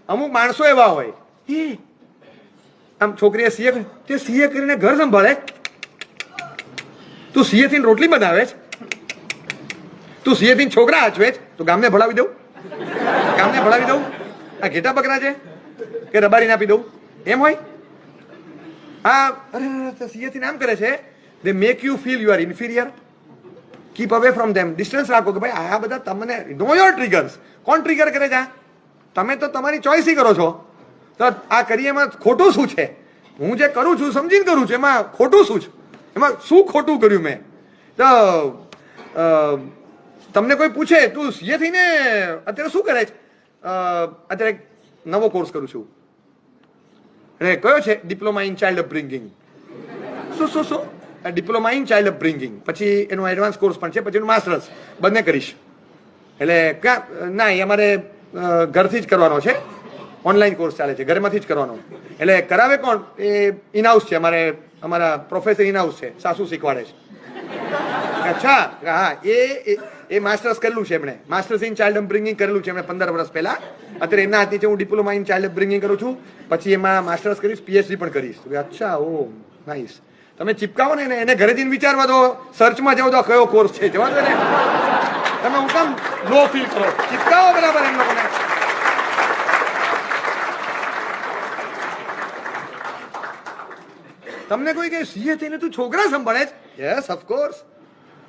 અમુક માણસો એવા હોય આમ છોકરીએ સીએ તે સીએ કરીને ઘર સંભાળે, તું સીએ થઈને રોટલી બનાવે છે, તું સીએ થઈને છોકરા હાચવે છે, તો ગામને ભણાવી દઉં, ગામને ભણાવી દઉં, આ ઘેટા બકરા છે કે રબારીને આપી દઉં, એમ હોય? હા, અરે સીએ થઈને આમ કરે છે, દે make you feel you are inferior. Keep away from them, distance રાખો કે ભાઈ આ બધા તમને નો યોર ટ્રિગર્સ. કોણ ટ્રિગર કરે છે? તમે તો તમારી ચોઈસ કરો છો. તો આ કરીએ એમાં ખોટું શું છે? હું જે કરું છું સમજીને કરું છું, એમાં ખોટું શું છે? એમાં શું ખોટું કર્યું મેં? તો તમને કોઈ પૂછે તું સીએ થઈને અત્યારે શું કરે છે? અત્યારે નવો કોર્સ કરું છું. અને કયો છે? Diploma in child upbringing. શું ડિપ્લોમા ઇન ચાઇલ્ડ અપબ્રિંગિંગ, પછી એનો એડવાન્સ કોર્સ પણ છે, પછી એનું માસ્ટર્સ બંને કરીશ. એટલે ક્યાં ના, એ અમારે ઘરથી જ કરવાનો છે, ઓનલાઈન કોર્સ ચાલે છે, ઘરમાંથી જ કરવાનો. એટલે કરાવે કોણ? એ ઇનહાઉસ છે, અમારા પ્રોફેસર ઇનહાઉસ છે, સાસુ શીખવાડે છે. અચ્છા, હા, એ માસ્ટર્સ કરેલું છે એમણે, માસ્ટર્સ ઇન ચાઇલ્ડ અપબ્રિંગિંગ કરેલું છે એમણે 15 વર્ષ પહેલા. અત્યારે એમના હાથની છે હું ડિપ્લોમા ઇન ચાઇલ્ડ અપબ્રિંગિંગ કરું છું, પછી એમાં માસ્ટર્સ કરીશ, પીએચડી પણ કરીશ. અચ્છા, ઓ નાઈસ. તમે ચિપકાવો ને એને ઘરે જઈને વિચારવા દો, સર્ચમાં જાઓ તો કયો કોર્સ છે, જવા દો ને. તમે હું કામ લો ફીલ કરો? ચિપકાવો બરાબર એમ લોકોને. તમને કોઈ કે સીએ થઈને તું છોકરા સંભાળે છે? Yes, of course.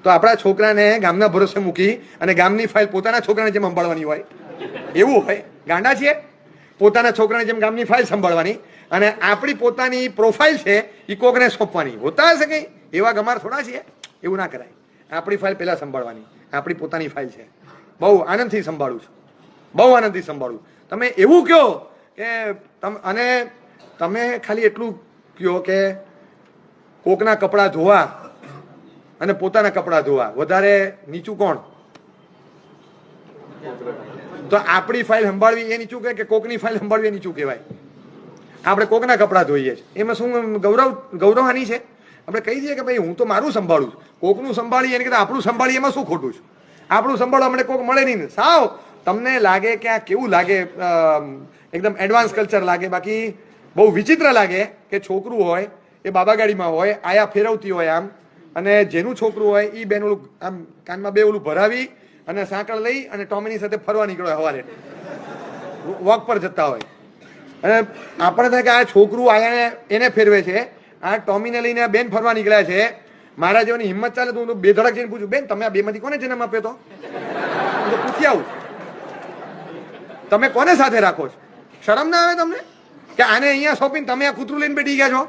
તો આપણા છોકરાને ગામના ભરોસે મૂકી અને ગામની ફાઇલ પોતાના છોકરાને જેમ સંભાળવાની હોય એવું હોય? ગાંડા છીએ? પોતાના છોકરાને જેમ ગામની ફાઇલ સંભાળવાની અને આપણી પોતાની પ્રોફાઇલ છે એ કોકને સોંપવાની. હોતા હશે કઈ એવા ગમાર થોડા છીએ? એવું ના કરાય. આપણી ફાઇલ પહેલા સંભાળવાની. આપણી પોતાની ફાઇલ છે, બહુ આનંદથી સંભાળું છું, બહુ આનંદથી સંભાળું. તમે એવું કહો કે અને તમે ખાલી એટલું કહો કે કોકના કપડાં ધોવા અને પોતાના કપડાં ધોવા વધારે નીચું કોણ? તો આપણી ફાઇલ સંભાળવી એ નીચું કહે કે કોકની ફાઇલ સંભાળવી એ નીચું કહેવાય? આપણે કોકના કપડાં ધોઈએ છીએ, એમાં શું ગૌરવહાની છે? આપણે કહી દઈએ કે ભાઈ હું તો મારું સંભાળું છું, કોકનું સંભાળીએ એને કહેતા આપણું સંભાળીએ, એમાં શું ખોટું છે? આપણું સંભાળવા મને કોક મળે નહીં. સાવ તમને લાગે કે આ કેવું લાગે, એકદમ એડવાન્સ કલ્ચર લાગે, બાકી બહુ વિચિત્ર લાગે કે છોકરું હોય એ બાબા ગાડીમાં હોય, આયા ફેરવતી હોય આમ, અને જેનું છોકરું હોય એ બેન ઓલું આમ કાનમાં બે ઓલું ભરાવી અને સાંકળ લઈ અને ટોમીની સાથે ફરવા નીકળ્યો સવારે વોક પર જતા હોય. અને આપણે થાય કે આ છોકરું આયા એને ફેરવે છે, આ ટોમીને લઈને બેન ફરવા નીકળ્યા છે. મારા જેવાની હિંમત ચાલે તો હું બે ધડક જઈને પૂછું, બેન તમે આ બેમાંથી કોને જન્મ આપ્યો? તો પૂછી આવું, તમે કોને સાથે રાખો છો? શરમ ના આવે તમને કે આને અહીંયા સોંપીને તમે આ કૂતરું લઈને બેઠી ગયા છો?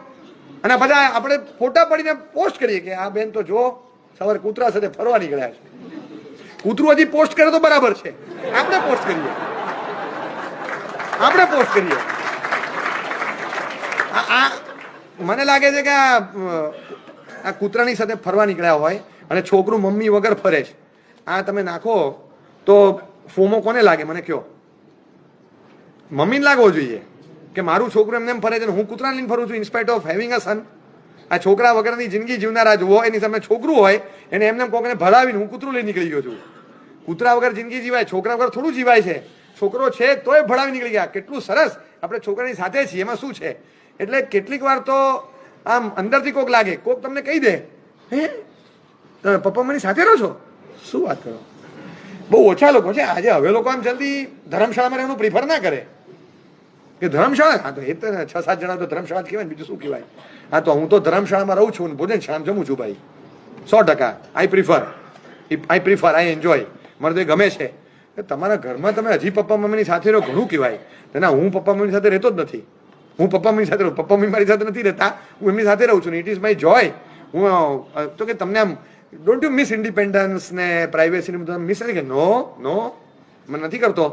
અને બધા આપણે ફોટા પડીને પોસ્ટ કરીએ કે આ બેન તો જો સવારે કૂતરા સાથે ફરવા નીકળ્યા છે. કૂતરું હજી પોસ્ટ કરે તો બરાબર છે, આપણે પોસ્ટ કરીએ, આપણે પોસ્ટ કરીએ. આ મને લાગે છે કે આ કૂતરાની સાથે ફરવા નીકળ્યા હોય અને છોકરું મમ્મી વગર ફરે છે. આ તમે નાખો તો ફોમો કોને લાગે? મને કહો. મમ્મીને લાગવો જોઈએ કે મારું છોકરું એમને એમ ફરે છે, હું કૂતરાને લઈને ફરું છું ઇન્સ્પાઇટ ઓફ હેવિંગ અ સન. આ છોકરા વગરની જિંદગી જીવનારા જુઓ, એની સામે છોકરું હોય એને એમને કોકને ભરાવીને હું કૂતરું લઈ નીકળી ગયો છું. કૂતરા વગર જિંદગી જીવાય, છોકરા વગર થોડું જીવાય છે. છોકરો છે તોય ભરાવી નીકળી ગયા. કેટલું સરસ આપણે છોકરાની સાથે છીએ, એમાં શું છે? એટલે કેટલીક વાર તો આમ અંદરથી કોક લાગે, કોક તમને કહી દે, હે પપ્પા મારી સાથે રહો છો? શું વાત કરો? બહુ ઓછા લોકો છે આજે. હવે લોકો આમ જલ્દી ધર્મશાળામાં રહેવાનું પ્રિફર ના કરે કે ધર્મશાળા, હા તો એ તો 6-7 જણા તો ધર્મશાળા જ કહેવાય, બીજું શું કહેવાય? હા તો હું તો ધર્મશાળામાં રહું છું, ભોજન શાળામાં જમું છું ભાઈ, 100%. I prefer, I enjoy. મને તો એ ગમે છે. તમારા ઘરમાં તમે હજી પપ્પા મમ્મીની સાથે રહો, ઘણું કહેવાય. ના, હું પપ્પા મમ્મીની સાથે રહેતો જ નથી. હું પપ્પા મમ્મી સાથે રહું, પપ્પા મમ્મી મારી સાથે નથી રહેતા, હું એમની સાથે રહું છું. ઇટ ઇઝ માય જોય. હું તો કે તમને આમ ડોન્ટ યુ મિસ ઇન્ડિપેન્ડન્સ ને પ્રાઇવેસી ને બધું મિસ નથી? કે નો મને નથી કરતો,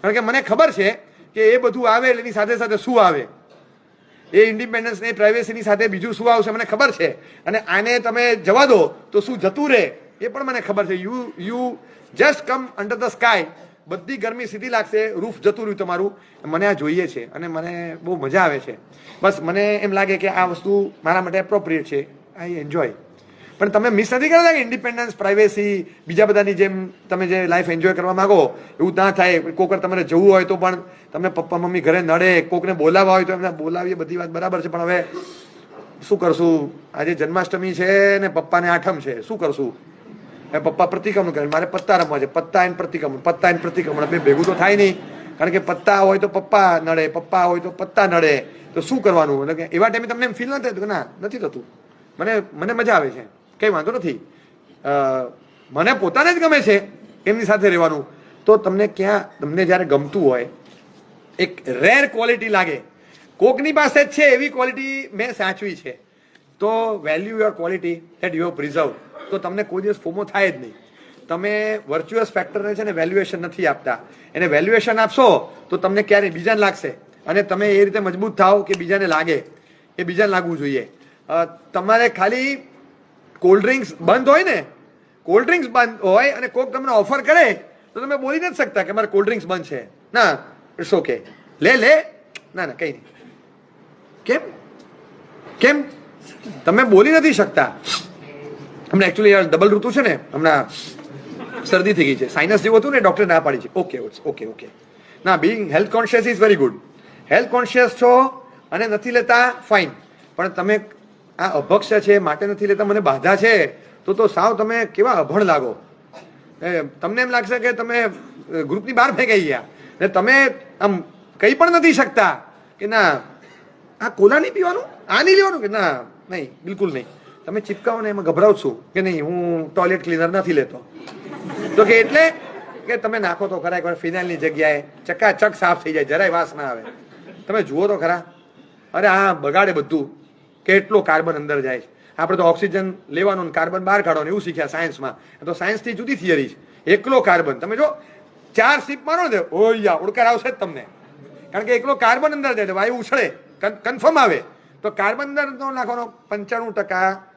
કારણ કે મને ખબર છે કે એ બધું આવે એટલે એની સાથે સાથે શું આવે, એ ઇન્ડિપેન્ડન્સ ને પ્રાઇવેસીની સાથે બીજું શું આવશે મને ખબર છે. અને આને તમે જવા દો તો શું જતું રહે એ પણ મને ખબર છે. You just come under the sky, બધી ગરમી સીધી લાગશે, રૂફ જતું રહ્યું તમારું. મને આ જોઈએ છે અને મને બહુ મજા આવે છે. બસ મને એમ લાગે કે આ વસ્તુ મારા માટે એપ્રોપ્રિએટ છે, આઈ એન્જોય. પણ તમે મિસ નથી કરતા કે ઇન્ડિપેન્ડન્સ, પ્રાઇવેસી, બીજા બધાની જેમ તમે જે લાઈફ એન્જોય કરવા માંગો એવું ના થાય. કોક વાર તમારે જવું હોય તો પણ તમને પપ્પા મમ્મી ઘરે નડે, કોકને બોલાવવા હોય તો એમને બોલાવીએ, બધી વાત બરાબર છે, પણ હવે શું કરશું? આજે જન્માષ્ટમી છે ને પપ્પાને આઠમ છે, શું કરશું? પપ્પા પ્રતિક્રમણ કરે, મારે પત્તા રમવા છે, પત્તા એન્ડ પ્રતિક્રમણ, પત્તા એન્ડ પ્રતિક્રમણ બે ભેગું તો થાય નહીં. કારણ કે પત્તા હોય તો પપ્પા નડે, પપ્પા હોય તો પત્તા નડે, તો શું કરવાનું? એટલે કે એવા ટાઈમે તમને એમ ફીલ ન થાય કે ના નથી થતું, મને મજા આવે છે, કંઈ વાંધો નથી, મને પોતાને જ ગમે છે એમની સાથે રહેવાનું. તો તમને જ્યારે ગમતું હોય, એક રેર ક્વોલિટી લાગે, કોકની પાસે જ છે એવી ક્વોલિટી મેં સાચવી છે, તો value your quality that you have preserve. તો તમને કોઈ દિવસ ફોમો થાય જ નહીં. તમે વર્ચ્યુઅસ ફેક્ટરને છે ને વેલ્યુએશન નથી આપતા, એને વેલ્યુએશન આપશો તો તમને ક્યારેય બીજાને લાગશે, અને તમે એ રીતે મજબૂત થાઓ કે બીજાને લાગે, એ બીજાને લાગવું જોઈએ. તમારે ખાલી કોલ્ડ ડ્રિંક્સ બંધ હોય ને, કોલ્ડ ડ્રિંક્સ બંધ હોય અને કોક તમને ઓફર કરે તો તમે બોલી નથી શકતા કે મારે કોલ્ડ ડ્રિંક્સ બંધ છે. ના, ઇટ્સ ઓકે, લે ના કંઈ નહીં. કેમ તમે બોલી નથી શકતા? હમણાં એકચ્યુઅલી ડબલ ઋતુ છે ને, હમણાં શરદી થઈ ગઈ છે, સાઇનસ જેવું હતું ને, ડોક્ટરે ના પાડી છે. ઓકે ના, Bing health conscious is very good. Health conscious છો અને નથી લેતા, ફાઇન, પણ તમે આ અભક્ષ્ય છે માટે નથી લેતા, મને બાધા છે, તો સાવ તમે કેવા અભણ લાગો. તમને એમ લાગશે કે તમે ગ્રુપની બહાર ફેંકાઈ ગયા ને તમે આમ કહી પણ નથી શકતા કે ના આ કોલા નહીં પીવાનું, આ નહીં લેવાનું, કે ના નહીં, બિલકુલ નહીં. તમે ચીપકાવો ને એમાં ગભરાવ છું કે નહીં હું ટોયલેટ ક્લીનર નથી લેતો, તો કે એટલે કે તમે નાખો તો ખરા એકવાર ફિનાઇલની જગ્યાએ, ચકાચક સાફ થઈ જાય, જરાય વાસ ના આવે. તમે જુઓ તો ખરા, અરે આ બગાડે બધું, કેટલો કાર્બન અંદર જાય છે. આપણે તો ઓક્સિજન લેવાનું, કાર્બન બહાર કાઢવાનું એવું શીખ્યા સાયન્સમાં, તો સાયન્સથી જુદી થિયરી છે. એકલો કાર્બન તમે જો 4 સીપ મારો ને, ઓયા ઉડકાર આવશે જ તમને, કારણ કે એકલો કાર્બન અંદર જાય, વાયુ ઉછળે, કન્ફર્મ આવે. તો કાર્બન અંદર નાખવાનો 95%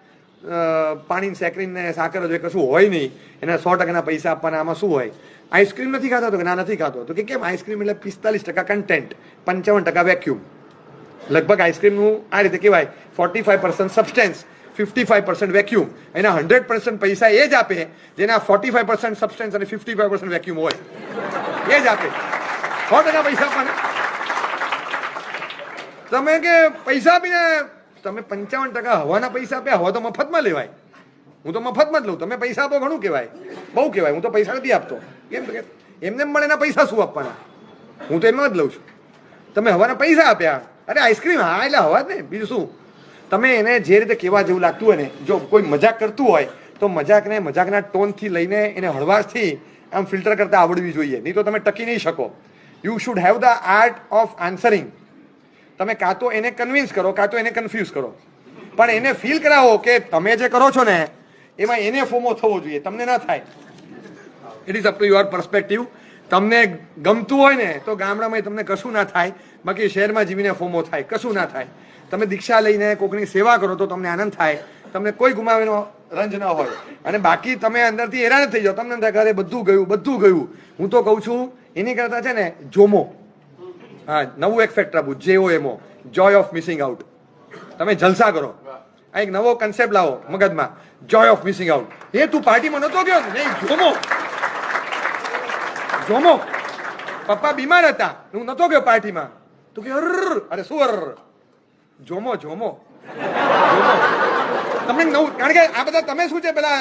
પાણી, સેક્રીન ને સાકર જ કશું હોય નહીં, એના 100%ના પૈસા આપવાના. આમાં શું હોય? આઈસ્ક્રીમ નથી ખાતો? તો કે ના નથી ખાતો. તો કે કેમ? આઈસ્ક્રીમ એટલે 45% કન્ટેન્ટ, 55% વેક્યુમ. લગભગ આઈસ્ક્રીમનું આ રીતે કહેવાય 45% સબસ્ટેન્સ, 55% વેક્યુમ. એના 100% પૈસા એ જ આપે જેના 45% સબસ્ટેન્સ અને 55% વેક્યુમ હોય, એ જ આપે. 100% પૈસા આપવાના. તમે કે પૈસા આપીને તમે 55% હવાના પૈસા આપ્યા, હવા તો મફતમાં લેવાય, હું તો મફતમાં જ લઉં. તમે પૈસા આપો ઘણું કહેવાય, બહુ કહેવાય. હું તો પૈસા નથી આપતો. કેમ? એમને મળે એના પૈસા શું આપવાના? હું તો એમાં જ લઉં છું. તમે હવાના પૈસા આપ્યા, અરે આઈસ્ક્રીમ, હા એટલે હવા જ ને, બીજું શું? તમે એને જે રીતે કહેવા જેવું લાગતું હોય ને, જો કોઈ મજાક કરતું હોય તો મજાકના ટોનથી લઈને એને હળવાશથી આમ ફિલ્ટર કરતા આવડવી જોઈએ, નહીં તો તમે ટકી નહીં શકો. You should have the art of answering. તમે કાં તો એને કન્વિન્સ કરો, કાં તો એને કન્ફ્યુઝ કરો, પણ એને ફીલ કરાવો કે તમે જે કરો છો ને એમાં એને ફોમો થવો જોઈએ, તમને ના થાય. It is up to your perspective. તમને ગમતું હોય ને તો ગામડામાં તમને કશું ના થાય, બાકી શહેરમાં જીવીને ફોમો થાય, કશું ના થાય. તમે દીક્ષા લઈને કોકની સેવા કરો તો તમને આનંદ થાય, તમને કોઈ ગુમાવેલો રંજ ન હોય, અને બાકી તમે અંદરથી હેરાન થઈ જાઓ, તમને થાય ઘરે બધું ગયું. હું તો કહું છું એની કરતા છે ને જોમો, હા, નવું એક ફેક્ટર આપું, JOMO, Joy of missing out. તમે જલસા કરો, આ એક નવો કન્સેપ્ટ લાવો મગજમાં, જોય ઓફ મિસિંગ આઉટ. એ તું પાર્ટીમાં નતો ગયો? નહીં, જોમો. પપ્પા બીમાર હતા, હું નતો ગયો પાર્ટીમાં, તો કે અરે શું જોમો. તમને નવું, કારણ કે આ બધા તમે શું છે પેલા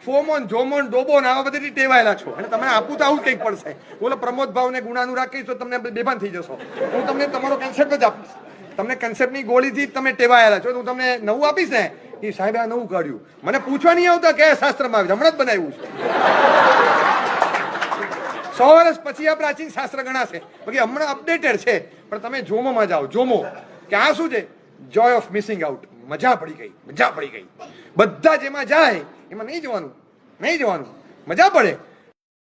ફોમોન, જોમોન, ડોબોન આવા બધી ટેવાયેલા છો, અને તમે આપવું તો આવું કંઈક પડશે. બોલો પ્રમોદ ભાવને ગુણાનું રાખીશ તો તમને બેભાન થઈ જશો. હું તમને તમારો કન્સેપ્ટ જ આપીશ. તમને કન્સેપ્ટની ગોળીથી તમે ટેવાયેલા છો, હું તમને નવું આપીશ ને, એ સાહેબ આ નવું કાઢ્યું, મને પૂછવા નહીં આવતા કયા શાસ્ત્રમાં આવ્યું, હમણાં જ બનાવ્યું છે. 100 વર્ષ પછી આ પ્રાચીન શાસ્ત્ર ગણાશે, બાકી હમણાં અપડેટેડ છે. પણ તમે જોમોમાં જાઓ, જોમો કે આ શું છે? જોય ઓફ મિસિંગ આઉટ. મજા પડી ગઈ. બધા જેમાં જાય એમાં નહીં જવાનું. મજા પડે.